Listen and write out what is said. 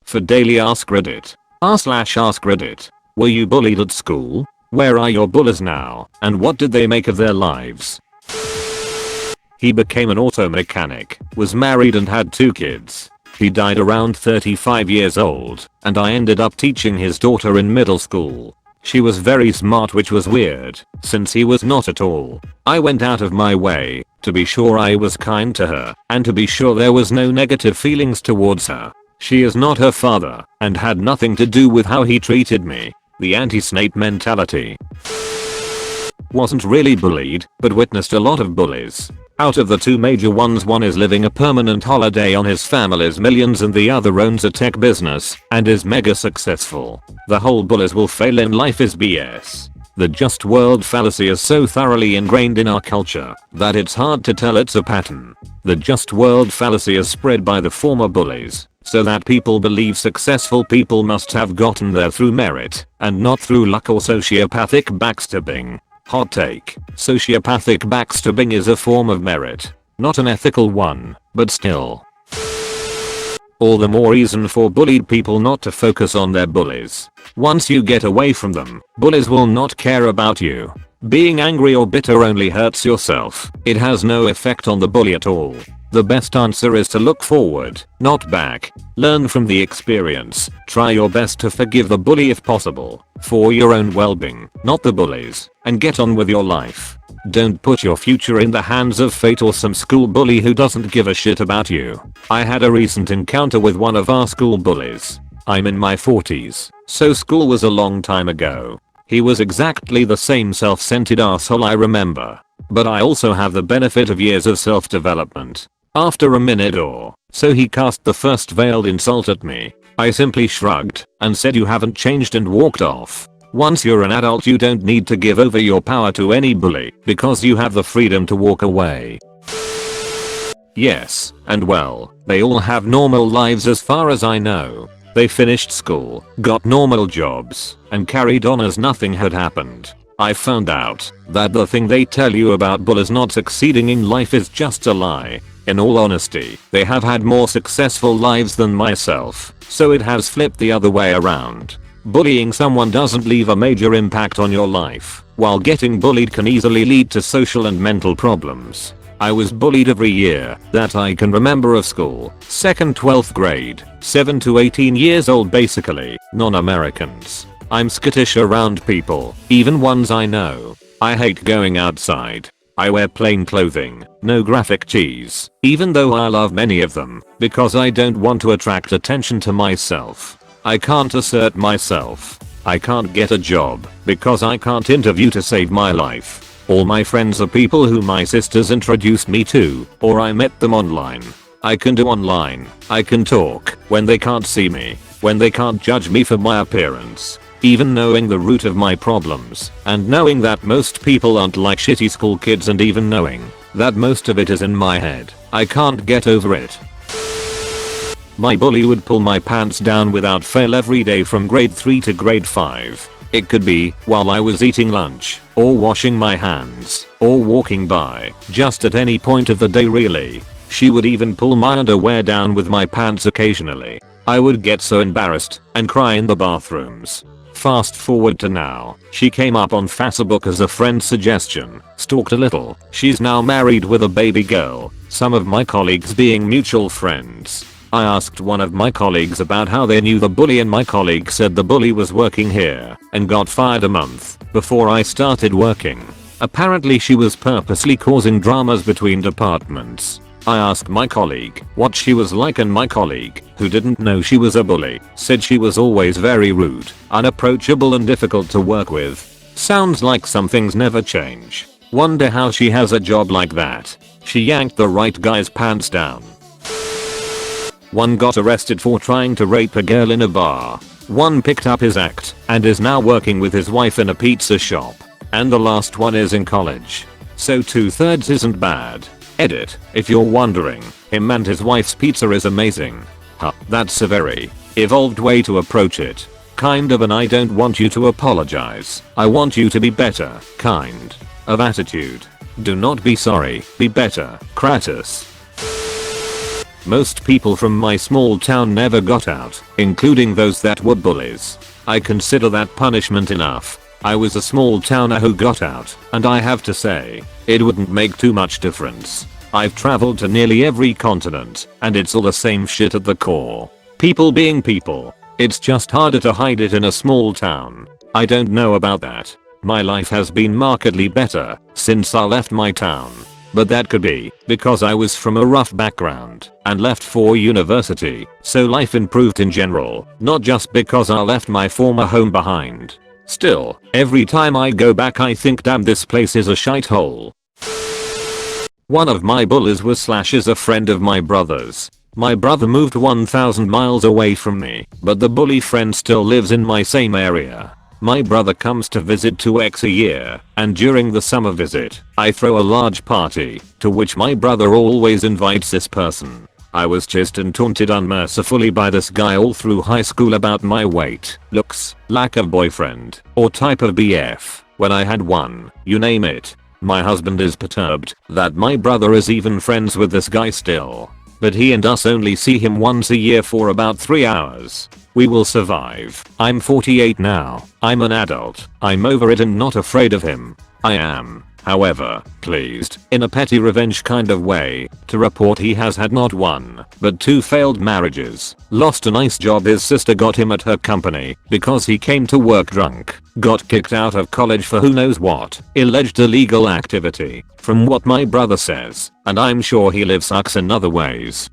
For daily Ask Reddit. r/ask Reddit. Were you bullied at school? Where are your bullies now, and what did they make of their lives? He became an auto mechanic, was married and had 2 kids. He died around 35 years old, and I ended up teaching his daughter in middle school. She was very smart, which was weird, since he was not at all. I went out of my way to be sure I was kind to her, and to be sure there was no negative feelings towards her. She is not her father, and had nothing to do with how he treated me. The anti-snake mentality. Wasn't really bullied, but witnessed a lot of bullies. Out of the 2 major ones, one is living a permanent holiday on his family's millions and the other owns a tech business and is mega successful. The whole bullies will fail in life is BS. The just world fallacy is so thoroughly ingrained in our culture that it's hard to tell it's a pattern. The just world fallacy is spread by the former bullies, so that people believe successful people must have gotten there through merit and not through luck or sociopathic backstabbing. Hot take. Sociopathic backstabbing is a form of merit. Not an ethical one, but still. All the more reason for bullied people not to focus on their bullies. Once you get away from them, bullies will not care about you. Being angry or bitter only hurts yourself. It has no effect on the bully at all. The best answer is to look forward, not back. Learn from the experience. Try your best to forgive the bully if possible, for your own well-being, not the bullies, and get on with your life. Don't put your future in the hands of fate or some school bully who doesn't give a shit about you. I had a recent encounter with one of our school bullies. I'm in my 40s, so school was a long time ago. He was exactly the same self-centered asshole I remember. But I also have the benefit of years of self-development. After a minute or so he cast the first veiled insult at me. I simply shrugged and said you haven't changed and walked off. Once you're an adult you don't need to give over your power to any bully because you have the freedom to walk away. Yes, and well, they all have normal lives as far as I know. They finished school, got normal jobs, and carried on as nothing had happened. I found out that the thing they tell you about bullies not succeeding in life is just a lie. In all honesty, they have had more successful lives than myself, so it has flipped the other way around. Bullying someone doesn't leave a major impact on your life, while getting bullied can easily lead to social and mental problems. I was bullied every year that I can remember of school, 2nd 12th grade, 7 to 18 years old basically, non-Americans. I'm skittish around people, even ones I know. I hate going outside. I wear plain clothing, no graphic tees, even though I love many of them, because I don't want to attract attention to myself. I can't assert myself. I can't get a job, because I can't interview to save my life. All my friends are people who my sisters introduced me to, or I met them online. I can do online. I can talk when they can't see me, when they can't judge me for my appearance. Even knowing the root of my problems, and knowing that most people aren't like shitty school kids, and even knowing that most of it is in my head, I can't get over it. My bully would pull my pants down without fail every day from grade 3 to grade 5. It could be while I was eating lunch, or washing my hands, or walking by, just at any point of the day really. She would even pull my underwear down with my pants occasionally. I would get so embarrassed and cry in the bathrooms. Fast forward to now, she came up on Facebook as a friend's suggestion, stalked a little, she's now married with a baby girl, some of my colleagues being mutual friends. I asked one of my colleagues about how they knew the bully, and my colleague said the bully was working here and got fired a month before I started working. Apparently she was purposely causing dramas between departments. I asked my colleague what she was like, and my colleague, who didn't know she was a bully, said she was always very rude, unapproachable and difficult to work with. Sounds like some things never change. Wonder how she has a job like that. She yanked the right guy's pants down. One got arrested for trying to rape a girl in a bar. One picked up his act and is now working with his wife in a pizza shop. And the last one is in college. So 2/3 isn't bad. Edit, if you're wondering, him and his wife's pizza is amazing. Huh, that's a very evolved way to approach it. Kind of an I don't want you to apologize, I want you to be better kind of attitude. Do not be sorry, be better, Kratos. Most people from my small town never got out, including those that were bullies. I consider that punishment enough. I was a small towner who got out, and I have to say, it wouldn't make too much difference. I've traveled to nearly every continent, and it's all the same shit at the core. People being people. It's just harder to hide it in a small town. I don't know about that. My life has been markedly better since I left my town. But that could be because I was from a rough background and left for university, so life improved in general, not just because I left my former home behind. Still, every time I go back I think damn this place is a shithole. One of my bullies was Slash, is a friend of my brother's. My brother moved 1,000 miles away from me, but the bully friend still lives in my same area. My brother comes to visit 2x a year, and during the summer visit, I throw a large party, to which my brother always invites this person. I was chased and taunted unmercifully by this guy all through high school about my weight, looks, lack of boyfriend, or type of BF, when I had one, you name it. My husband is perturbed that my brother is even friends with this guy still. But he and us only see him once a year for about 3 hours. We will survive. I'm 48 now. I'm an adult. I'm over it and not afraid of him. I am, however, pleased, in a petty revenge kind of way, to report he has had not one, but 2 failed marriages, lost a nice job his sister got him at her company because he came to work drunk, got kicked out of college for who knows what, alleged illegal activity, from what my brother says, and I'm sure he lives sucks in other ways.